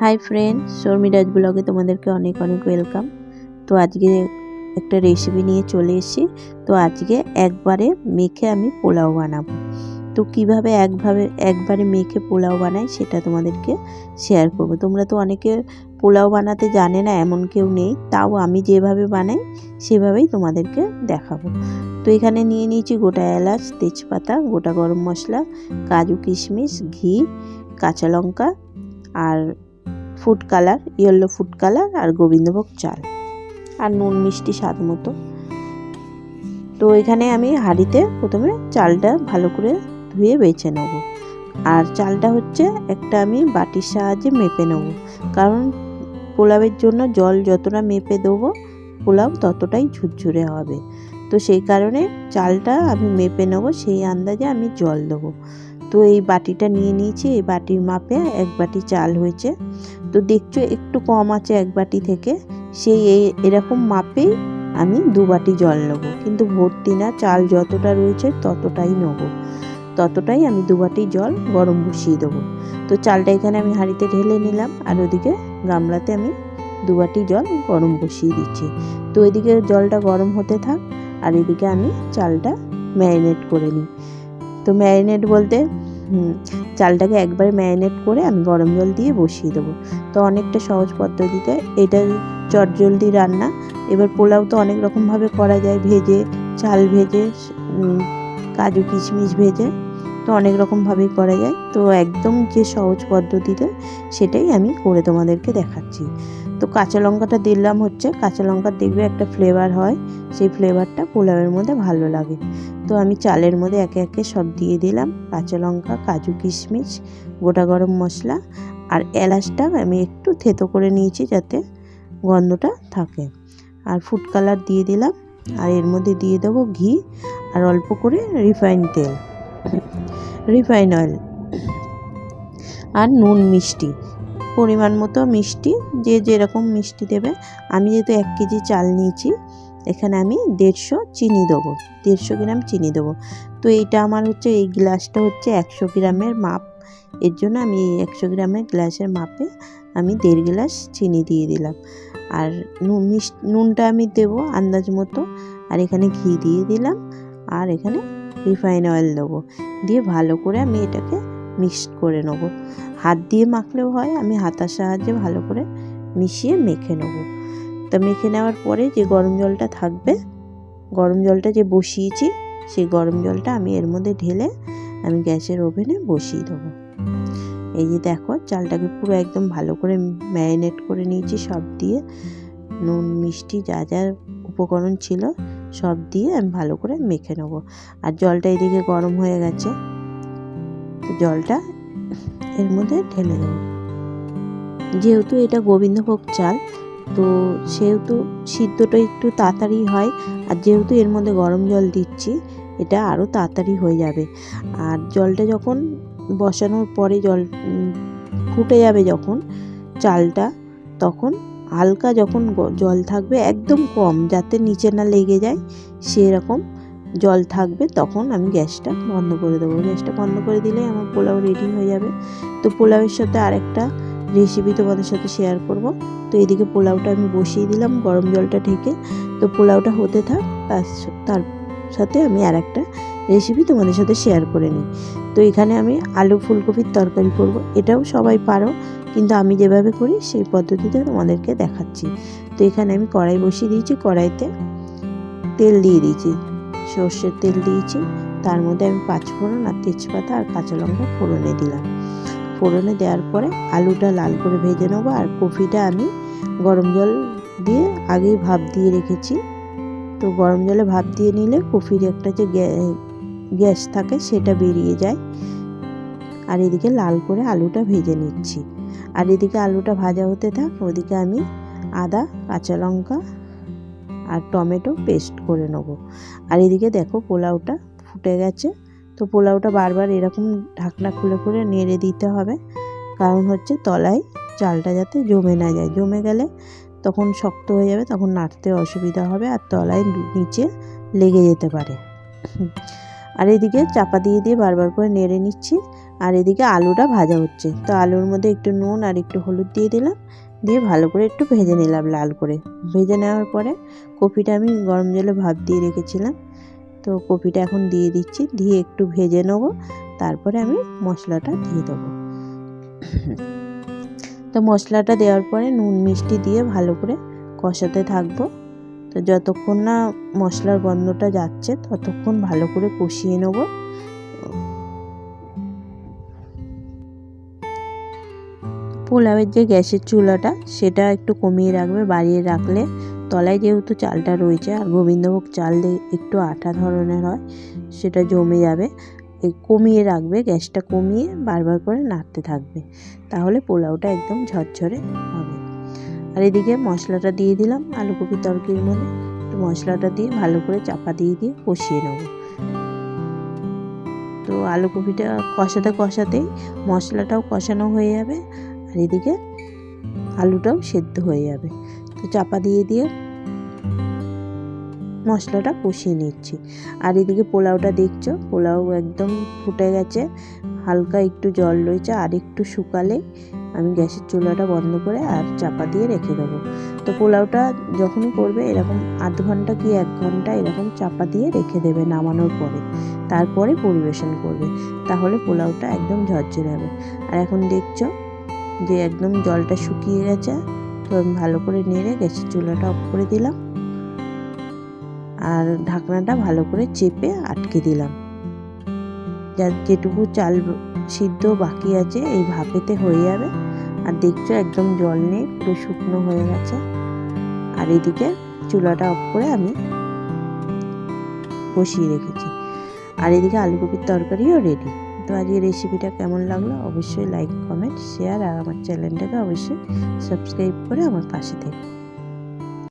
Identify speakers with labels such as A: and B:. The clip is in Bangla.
A: হাই ফ্রেন্ড, শর্মিরাজ ব্লগে তোমাদেরকে অনেক অনেক ওয়েলকাম। তো আজকে একটা রেসিপি নিয়ে চলে এসেছি। তো আজকে একবারে মেখে আমি পোলাও বানাবো। তো কিভাবে একবারে মেখে পোলাও বানাই সেটা তোমাদেরকে শেয়ার করব। তোমরা তো অনেকে পোলাও বানাতে জানে না, এমন কেউ নেই, তাও আমি যেভাবে বানাই সেভাবেই তোমাদেরকে দেখাবো। তো এখানে নিয়ে নিয়েছি গোটা এলাচ, তেজপাতা, গোটা গরম মশলা, কাজু কিশমিশ, ঘি, কাঁচা লঙ্কা আর food colour, yellow food colour আর গোবিন্দভোগ চাল আর নুন মিষ্টি স্বাদ মতো। তো এখানে আমি হাঁড়িতে প্রথমে চালটা ভালো করে ধুয়ে বেছে নেব। আর চালটা হচ্ছে একটা আমি বাটির সাহায্যে মেপে নেব, কারণ পোলাওয়ের জন্য জল যতটা মেপে দেবো পোলাও ততটাই ঝুরঝুরে হবে। তো সেই কারণে চালটা আমি মেপে নেব, সেই আন্দাজে আমি জল দেবো। তো এই বাটিটা নিয়ে নিয়েছি, এই বাটির মাপে এক বাটি চাল হয়েছে। তো দেখছো একটু কম আছে এক বাটি থেকে, সেই এরকম মাপেই আমি 2 বাটি জল নেবো, কিন্তু ভর্তি না, চাল যতটা রয়েছে ততটাই নেবো, ততটাই আমি 2 বাটি জল গরম বসিয়ে দেবো। তো চালটা এখানে আমি হাঁড়িতে ঢেলে নিলাম, আর ওদিকে গামলাতে আমি 2 বাটি জল গরম বসিয়ে দিচ্ছি। তো এদিকে জলটা গরম হতে থাক, আর এদিকে আমি চালটা ম্যারিনেট করে নিই। তো ম্যারিনেট বলতে চালটাকে একবারে ম্যারিনেট করে আমি গরম জল দিয়ে বসিয়ে দেবো। তো অনেকটা সহজ পদ্ধতিতে, এটা চটজলদি রান্না। এবার পোলাও তো অনেক রকমভাবে করা যায়, ভেজে, চাল ভেজে, কাজু কিশমিশ ভেজে, তো অনেক রকমভাবেই করা যায়। তো একদম যে সহজ পদ্ধতিতে সেটাই আমি করে তোমাদেরকে দেখাচ্ছি। তো কাঁচা লঙ্কাটা দিলাম, হচ্ছে কাঁচা লঙ্কার দেখবে একটা ফ্লেভার হয়, সেই ফ্লেভারটা পোলাওয়ের মধ্যে ভালো লাগে। তো আমি চালের মধ্যে একে একে সব দিয়ে দিলাম, কাঁচা লঙ্কা, কাজু কিশমিশ, গোটা গরম মশলা আর এলাচটা আমি একটু থেতো করে নিয়েছি যাতে গন্ধটা থাকে, আর ফুড কালার দিয়ে দিলাম। আর এর মধ্যে দিয়ে দেবো ঘি আর অল্প করে রিফাইন অয়েল আর নুন মিষ্টি, পরিমাণ মতো মিষ্টি, যে যেরকম মিষ্টি দেবে। আমি যেহেতু 1 কেজি চাল নিয়েছি, এখানে আমি 150 চিনি দেবো, 150 গ্রাম চিনি দেবো। তো এইটা আমার হচ্ছে, এই গ্লাসটা হচ্ছে 100 গ্রামের মাপ, এর জন্য আমি এই 100 গ্রামের গ্লাসের মাপে আমি 1.5 গ্লাস চিনি দিয়ে দিলাম। আর নুনটা আমি দেবো আন্দাজ মতো, আর এখানে ঘি দিয়ে দিলাম, আর এখানে রিফাইন অয়েল দেবো, দিয়ে ভালো করে আমি এটাকে মিক্সড করে নেব। হাত দিয়ে মাখলেও হয়, আমি হাতার সাহায্যে ভালো করে মিশিয়ে মেখে নেব। তা মেখে নেওয়ার পরে যে গরম জলটা থাকবে, গরম জলটা যে বসিয়েছি, সেই গরম জলটা আমি এর মধ্যে ঢেলে আমি গ্যাসের ওভেনে বসিয়ে দেবো। এই যে দেখো, চালটাকে পুরো একদম ভালো করে ম্যারিনেট করে নিয়েছি সব দিয়ে, নুন মিষ্টি যা যা উপকরণ ছিল সব দিয়ে আমি ভালো করে মেখে নেব। আর জলটা এদিকে গরম হয়ে গেছে, তো জলটা এর মধ্যে ঢেলে দেবো। যেহেতু এটা গোবিন্দভোগ চাল, তো সেহেতু সিদ্ধটা একটু তাড়াতাড়ি হয়, আর যেহেতু এর মধ্যে গরম জল দিচ্ছি, এটা আরও তাড়াতাড়ি হয়ে যাবে। আর জলটা যখন বসানোর পরে জল ফুটে যাবে যখন চালটা, তখন হালকা যখন জল থাকবে, একদম কম যাতে নিচে না লেগে যায় সেরকম জল থাকবে, তখন আমি গ্যাসটা বন্ধ করে দেবো। গ্যাসটা বন্ধ করে দিলে আমার পোলাও রেডি হয়ে যাবে। তো পোলাওয়ের সাথে আরেকটা রেসিপি তোমাদের সাথে শেয়ার করব। তো এদিকে পোলাওটা আমি বসিয়ে দিলাম গরম জলটা ঢেকে। তো পোলাওটা হতে থাক, তার সাথে আমি আরেকটা রেসিপি তোমাদের সাথে শেয়ার করে নিই। তো এখানে আমি আলু ফুলকপির তরকারি করব, এটাও সবাই পারো, কিন্তু আমি যেভাবে করি সেই পদ্ধতিতে তোমাদেরকে দেখাচ্ছি। তো এখানে আমি কড়াই বসিয়ে দিয়েছি, কড়াইতে তেল দিয়ে দিয়েছি, সর্ষের তেল দিয়েছি, তার মধ্যে আমি 5 ফোড়ন আর তেজপাতা আর কাঁচা লঙ্কা ফোড়নে দিলাম। ফোড়নে দেওয়ার পরে আলুটা লাল করে ভেজে নেবো। আর কফিটা আমি গরম জল দিয়ে আগেই ভাপ দিয়ে রেখেছি। তো গরম জলে ভাপ দিয়ে নিলে কফির একটা যে গ্যাস থাকে সেটা বেরিয়ে যায়। আর এদিকে লাল করে আলুটা ভেজে নিচ্ছি, আর এদিকে আলুটা ভাজা হতে থাক, ওদিকে আমি আদা, কাঁচা লঙ্কা আর টমেটো পেস্ট করে নেব। আর এদিকে দেখো পোলাওটা ফুটে গেছে। তো পোলাওটা বারবার এরকম ঢাকনা খুলে খুলে নেড়ে দিতে হবে, কারণ হচ্ছে তলায় চালটা যাতে জমে না যায়, জমে গেলে তখন শক্ত হয়ে যাবে, তখন নাড়তে অসুবিধা হবে, আর তলায় নিচে লেগে যেতে পারে। আর এদিকে চাপা দিয়ে দিয়ে বারবার করে নেড়ে নিচ্ছি। আর এদিকে আলুটা ভাজা হচ্ছে। তো আলুর মধ্যে একটু নুন আর একটু হলুদ দিয়ে দিলাম, দিয়ে ভালো করে একটু ভেজে নিলাম লাল করে। ভেজে নেওয়ার পরে কপিটা আমি গরম জলে ভাপ দিয়ে রেখেছিলাম, তো কপিটা এখন দিয়ে দিচ্ছি, দিয়ে একটু ভেজে নেব, তারপরে আমি মশলাটা দিয়ে দেবো। তো মশলাটা দেওয়ার পরে নুন মিষ্টি দিয়ে ভালো করে কষাতে থাকবো। তো যতক্ষণ না মশলার গন্ধটা যাচ্ছে ততক্ষণ ভালো করে কষিয়ে নেব। পোলাওয়ের যে গ্যাসের চুলাটা সেটা একটু কমিয়ে রাখবে, বাড়িয়ে রাখলে তলায় যেহেতু চালটা রয়েছে আর গোবিন্দভোগ চাল দিয়ে একটু আঠা ধরনের হয়, সেটা জমে যাবে। কমিয়ে রাখবে, গ্যাসটা কমিয়ে বারবার করে নাড়তে থাকবে, তাহলে পোলাওটা একদম ঝরঝরে হবে। আর এদিকে মশলাটা দিয়ে দিলাম আলুকপির তরকারির মধ্যে, তো মশলাটা দিয়ে ভালো করে চাপা দিয়ে কষিয়ে নেব। তো আলুকপিটা কষাতে কষাতেই মশলাটাও কষানো হয়ে যাবে, আর এদিকে আলুটাও সেদ্ধ হয়ে যাবে। তো চাপা দিয়ে মশলাটা কষিয়ে নিচ্ছি। আর এদিকে পোলাওটা দেখছো, পোলাও একদম ফুটে গেছে, হালকা একটু জল রয়েছে, আর একটু শুকালে আমি গ্যাসের চুলাটা বন্ধ করে আর চাপা দিয়ে রেখে দেবো। তো পোলাওটা যখন করবে এরকম আধ ঘন্টা কি 1 ঘন্টা এরকম চাপা দিয়ে রেখে দেবে নামানোর পরে, তারপরে পরিবেশন করবে, তাহলে পোলাওটা একদম ঝরঝরে হবে। আর এখন দেখছো যে একদম জলটা শুকিয়ে গেছে, তো আমি ভালো করে নেড়ে গ্যাসের চুলাটা অফ করে দিলাম, আর ঢাকনাটা ভালো করে চেপে আটকে দিলাম। যেটুকু চাল সিদ্ধ বাকি আছে এই ভাপেতে হয়ে যাবে। আর দেখছো একদম জল নেই, পুরো শুকনো হয়ে গেছে। আর এদিকে চুলাটা অফ করে আমি বসিয়ে রেখেছি, আর এদিকে আলুকপির তরকারিও রেডি। তো আজকের রেসিপিটা কেমন লাগলো অবশ্যই লাইক, কমেন্ট, শেয়ার, আর আমার চ্যানেলটাকে অবশ্যই সাবস্ক্রাইব করে আমার পাশে থেকো।